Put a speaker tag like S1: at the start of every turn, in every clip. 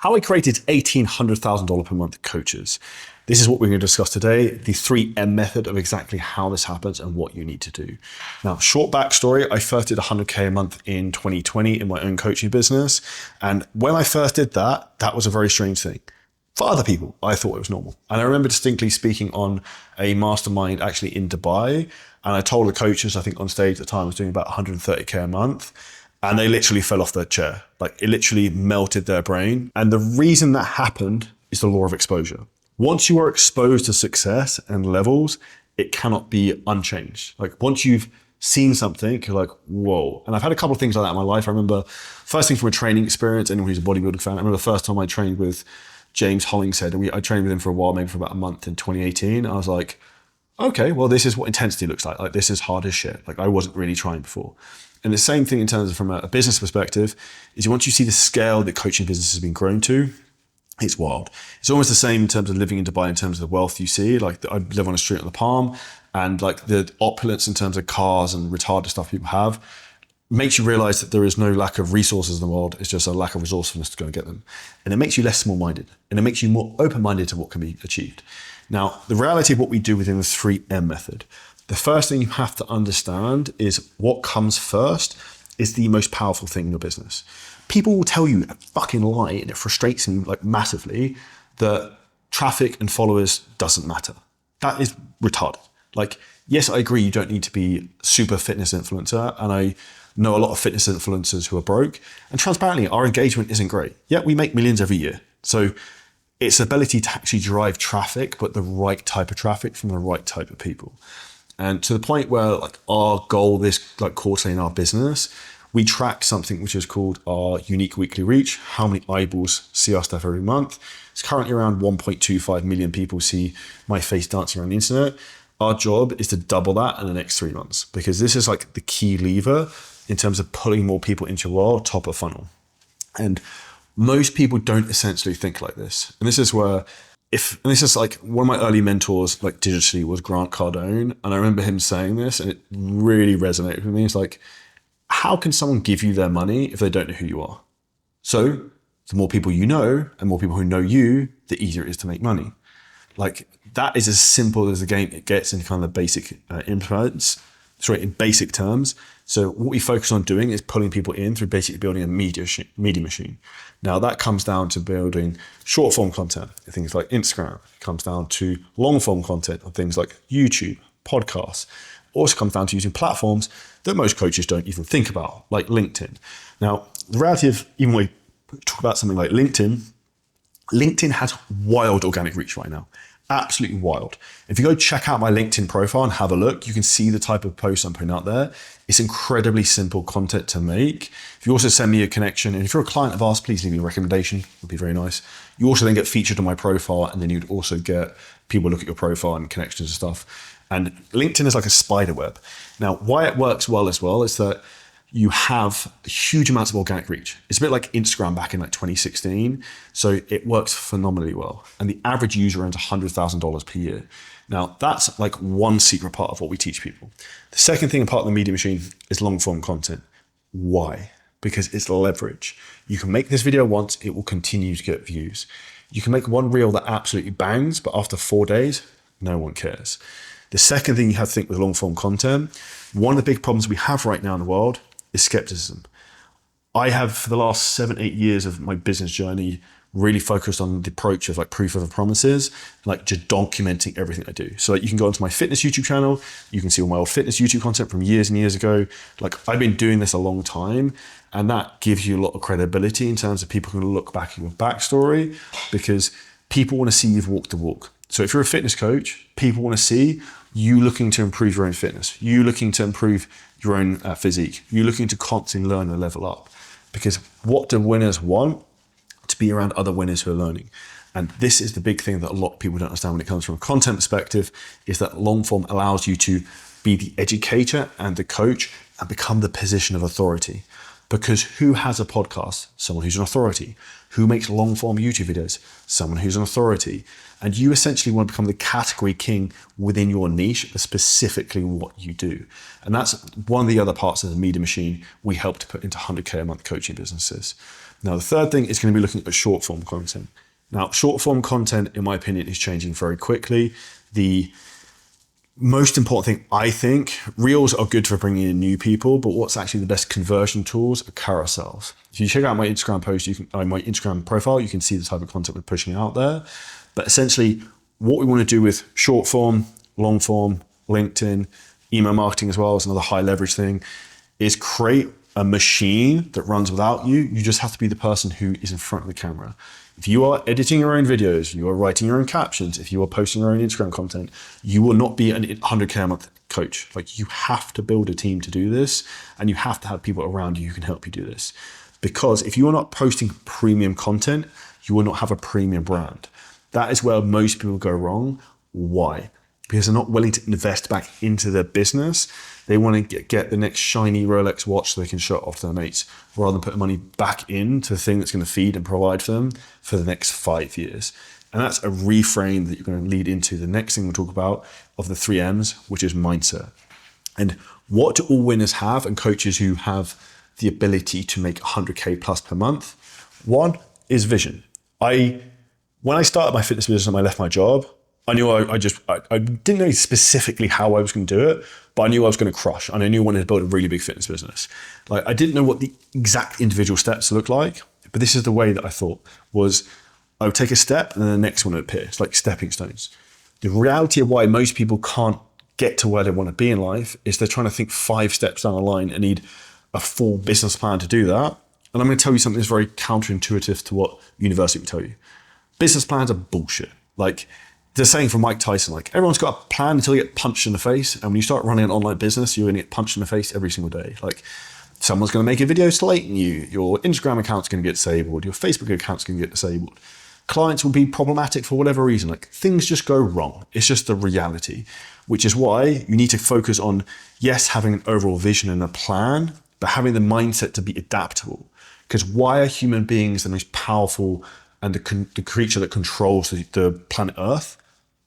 S1: How I created $1,800,000 per month coaches. This is what we're going to discuss today, the 3M method of exactly how this happens and what you need to do. Now, short backstory, I first did 100K a month in 2020 in my own coaching business. And when I first did that, that was a very strange thing. For other people, I thought it was normal. And I remember distinctly speaking on a mastermind actually in Dubai. And I told the coaches, I think on stage at the time, I was doing about 130K a month. And they literally fell off their chair. Like it literally melted their brain. And the reason that happened is the law of exposure. Once you are exposed to success and levels, it cannot be unchanged. Like once you've seen something, you're like, whoa. And I've had a couple of things like that in my life. I remember first thing from a training experience, anyone who's a bodybuilding fan, I remember the first time I trained with James Hollingshead, and I trained with him for a while, maybe for about a month in 2018. I was like, okay, well, this is what intensity looks like. Like this is hard as shit. Like I wasn't really trying before. And the same thing in terms of from a business perspective is once you see the scale that coaching business has been grown to, it's wild. It's almost the same in terms of living in Dubai, in terms of the wealth you see. Like I live on a street on the Palm, and like the opulence in terms of cars and retarded stuff people have makes you realize that there is no lack of resources in the world. It's just a lack of resourcefulness to go and get them. And it makes you less small-minded, and it makes you more open-minded to what can be achieved. Now, the reality of what we do within the 3M method, the first thing you have to understand is what comes first is the most powerful thing in your business. People will tell you a fucking lie, and it frustrates me like massively, that traffic and followers doesn't matter. That is retarded. Like, yes, I agree you don't need to be super fitness influencer, and I know a lot of fitness influencers who are broke, and transparently, our engagement isn't great. Yet we make millions every year. So it's ability to actually drive traffic, but the right type of traffic from the right type of people. And to the point where like our goal this like quarter in our business, we track something which is called our unique weekly reach, how many eyeballs see our stuff every month. It's currently around 1.25 million people see my face dancing around the internet. Our job is to double that in the next 3 months, because this is like the key lever in terms of pulling more people into your world, top of funnel. And most people don't essentially think like this. And this is where and this is like one of my early mentors, like digitally, was Grant Cardone. And I remember him saying this, and it really resonated with me. It's like, how can someone give you their money if they don't know who you are? So the more people you know and more people who know you, the easier it is to make money. Like that is as simple as the game it gets in kind of the basic in basic terms. So what we focus on doing is pulling people in through basically building a media machine. Now that comes down to building short form content, things like Instagram. It comes down to long form content on things like YouTube, podcasts. It also comes down to using platforms that most coaches don't even think about, like LinkedIn. Now, the reality of, even when we talk about something like LinkedIn has wild organic reach right now. Absolutely wild. If you go check out my LinkedIn profile and have a look, you can see the type of posts I'm putting out there. It's incredibly simple content to make. If you also send me a connection, and if you're a client of ours, please leave me a recommendation. It would be very nice. You also then get featured on my profile, and then you'd also get people look at your profile and connections and stuff. And LinkedIn is like a spider web. Now, why it works well as well is that you have huge amounts of organic reach. It's a bit like Instagram back in like 2016. So it works phenomenally well. And the average user earns $100,000 per year. Now that's like one secret part of what we teach people. The second thing, part of the media machine, is long form content. Why? Because it's leverage. You can make this video once, it will continue to get views. You can make one reel that absolutely bangs, but after 4 days, no one cares. The second thing you have to think with long form content, one of the big problems we have right now in the world is skepticism. I have, for the last 7-8 years of my business journey, really focused on the approach of like proof of promises, like just documenting everything I do. So like you can go onto my fitness YouTube channel, you can see all my old fitness YouTube content from years and years ago. Like I've been doing this a long time, and that gives you a lot of credibility in terms of people who look back at your backstory, because people want to see you've walked the walk. So if you're a fitness coach, people want to see you looking to improve your own fitness, you looking to improve your own physique, you looking to constantly learn and level up. Because what do winners want? To be around other winners who are learning. And this is the big thing that a lot of people don't understand when it comes from a content perspective, is that long form allows you to be the educator and the coach and become the position of authority. Because who has a podcast? Someone who's an authority. Who makes long form YouTube videos? Someone who's an authority. And you essentially want to become the category king within your niche, specifically what you do. And that's one of the other parts of the media machine we help to put into 100K a month coaching businesses. Now, the third thing is going to be looking at short form content. Now, short form content, in my opinion, is changing very quickly. The most important thing, I think, reels are good for bringing in new people, but what's actually the best conversion tools are carousels. If you check out my Instagram post, my Instagram profile, you can see the type of content we're pushing out there. But essentially, what we want to do with short form, long form, LinkedIn, email marketing as well is another high leverage thing, is create a machine that runs without you. You just have to be the person who is in front of the camera. If you are editing your own videos, you are writing your own captions, if you are posting your own Instagram content, you will not be an 100K a month coach. Like, you have to build a team to do this, and you have to have people around you who can help you do this. Because if you are not posting premium content, you will not have a premium brand. That is where most people go wrong. Why? Because they're not willing to invest back into their business. They want to get the next shiny Rolex watch so they can show it off to their mates, rather than putting money back into the thing that's going to feed and provide for them for the next 5 years. And that's a reframe that you're going to lead into the next thing we'll talk about of the 3 M's, which is mindset. And what do all winners have, and coaches who have the ability to make 100K plus per month? One is vision. When I started my fitness business and I left my job, I knew I didn't know specifically how I was going to do it, but I knew I was going to crush, and I knew I wanted to build a really big fitness business. Like, I didn't know what the exact individual steps looked like, but this is the way that I thought was I would take a step and then the next one would appear. It's like stepping stones. The reality of why most people can't get to where they want to be in life is they're trying to think 5 steps down the line and need a full business plan to do that. And I'm going to tell you something that's very counterintuitive to what university would tell you. Business plans are bullshit. Like, the saying from Mike Tyson, like, everyone's got a plan until you get punched in the face. And when you start running an online business, you're going to get punched in the face every single day. Like, someone's going to make a video slating you. Your Instagram account's going to get disabled. Your Facebook account's going to get disabled. Clients will be problematic for whatever reason. Like, things just go wrong. It's just the reality, which is why you need to focus on, yes, having an overall vision and a plan, but having the mindset to be adaptable. Because why are human beings the most powerful and the creature that controls the planet Earth?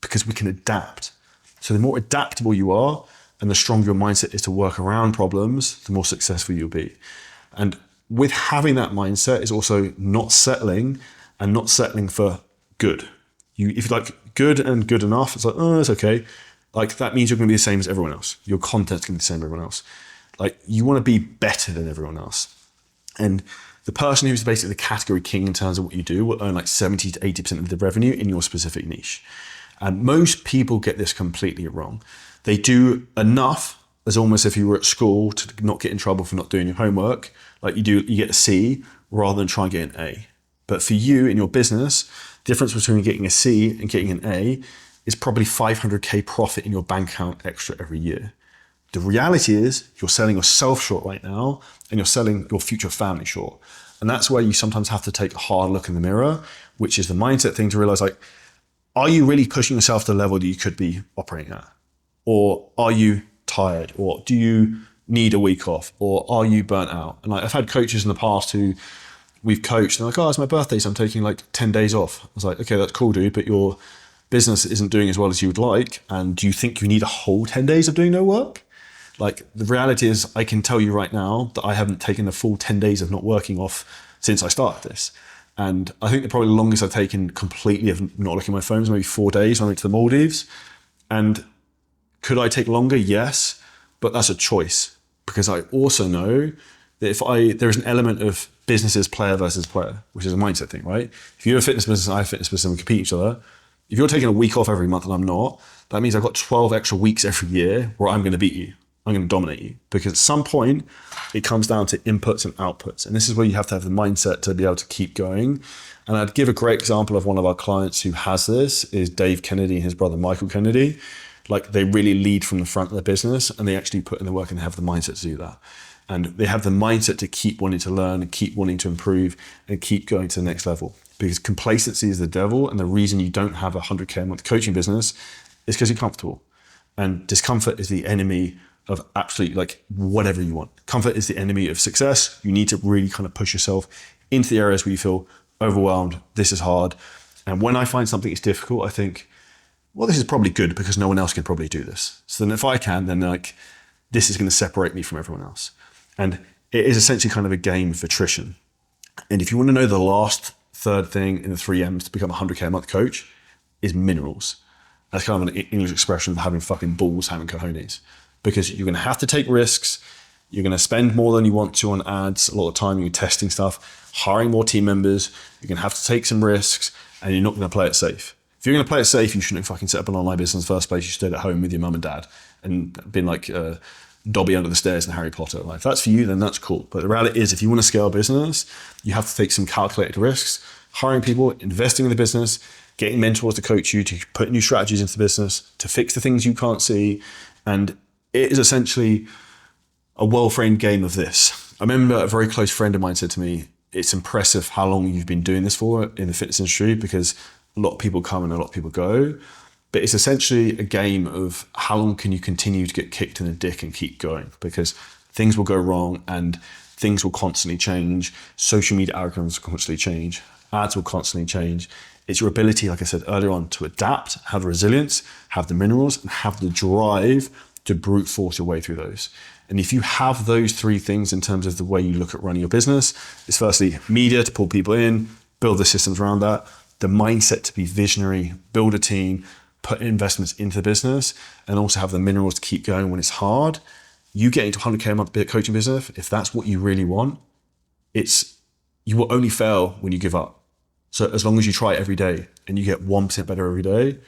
S1: Because we can adapt. So the more adaptable you are and the stronger your mindset is to work around problems, the more successful you'll be. And with having that mindset is also not settling, and not settling for good. If you like good and good enough, it's like, oh, it's okay. Like, that means you're going to be the same as everyone else. Your content's going to be the same as everyone else. Like, you want to be better than everyone else. And the person who's basically the category king in terms of what you do will earn like 70 to 80% of the revenue in your specific niche. And most people get this completely wrong. They do enough, as almost if you were at school, to not get in trouble for not doing your homework. Like, you get a C rather than try and get an A. But for you in your business, the difference between getting a C and getting an A is probably 500K profit in your bank account extra every year. The reality is you're selling yourself short right now, and you're selling your future family short. And that's where you sometimes have to take a hard look in the mirror, which is the mindset thing, to realize, like, are you really pushing yourself to the level that you could be operating at? Or are you tired? Or do you need a week off? Or are you burnt out? And like, I've had coaches in the past who we've coached, and they're like, oh, it's my birthday, so I'm taking like 10 days off. I was like, okay, that's cool, dude, but your business isn't doing as well as you would like. And do you think you need a whole 10 days of doing no work? Like, the reality is, I can tell you right now that I haven't taken the full 10 days of not working off since I started this. And I think probably the longest I've taken completely of not looking at my phone is maybe 4 days when I went to the Maldives. And could I take longer? Yes, but that's a choice, because I also know that there is an element of business is player versus player, which is a mindset thing, right? If you're a fitness business and I have a fitness business and we compete each other, if you're taking a week off every month and I'm not, that means I've got 12 extra weeks every year where I'm going to beat you. I'm going to dominate you, because at some point it comes down to inputs and outputs. And this is where you have to have the mindset to be able to keep going. And I'd give a great example of one of our clients who has this is Dave Kennedy and his brother, Michael Kennedy. Like, they really lead from the front of their business, and they actually put in the work and have the mindset to do that. And they have the mindset to keep wanting to learn and keep wanting to improve and keep going to the next level, because complacency is the devil. And the reason you don't have a 100K a month coaching business is because you're comfortable, and discomfort is the enemy of absolutely, like, whatever you want. Comfort is the enemy of success. You need to really kind of push yourself into the areas where you feel overwhelmed. This is hard. And when I find something is difficult, I think, well, this is probably good because no one else can probably do this. So then if I can, then like, this is going to separate me from everyone else. And it is essentially kind of a game of attrition. And if you want to know the last third thing in the 3Ms to become a 100K a month coach, is minerals. That's kind of an English expression for having fucking balls, having cojones. Because you're going to have to take risks. You're going to spend more than you want to on ads. A lot of time you're testing stuff, hiring more team members. You're going to have to take some risks, and you're not going to play it safe. If you're going to play it safe, you shouldn't have fucking set up an online business in the first place. You stayed at home with your mum and dad and been like Dobby under the stairs in Harry Potter. Like, if that's for you, then that's cool. But the reality is, if you want to scale a business, you have to take some calculated risks, hiring people, investing in the business, getting mentors to coach you, to put new strategies into the business, to fix the things you can't see. And it is essentially a well-framed game of this. I remember a very close friend of mine said to me, it's impressive how long you've been doing this for in the fitness industry, because a lot of people come and a lot of people go. But it's essentially a game of how long can you continue to get kicked in the dick and keep going, because things will go wrong and things will constantly change. Social media algorithms will constantly change. Ads will constantly change. It's your ability, like I said earlier on, to adapt, have the resilience, have the minerals, and have the drive to brute force your way through those. And if you have those three things in terms of the way you look at running your business, it's firstly media to pull people in, build the systems around that, the mindset to be visionary, build a team, put investments into the business, and also have the minerals to keep going when it's hard. You getting to 100K a month coaching business, if that's what you really want, you will only fail when you give up. So as long as you try every day and you get 1% better every day,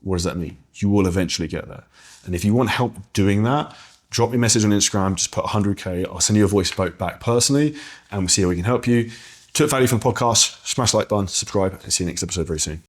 S1: what does that mean? You will eventually get there. And if you want help doing that, drop me a message on Instagram, just put 100K. I'll send you a voice note back personally, and we'll see how we can help you. Took value from the podcast, smash the like button, subscribe, and see you next episode very soon.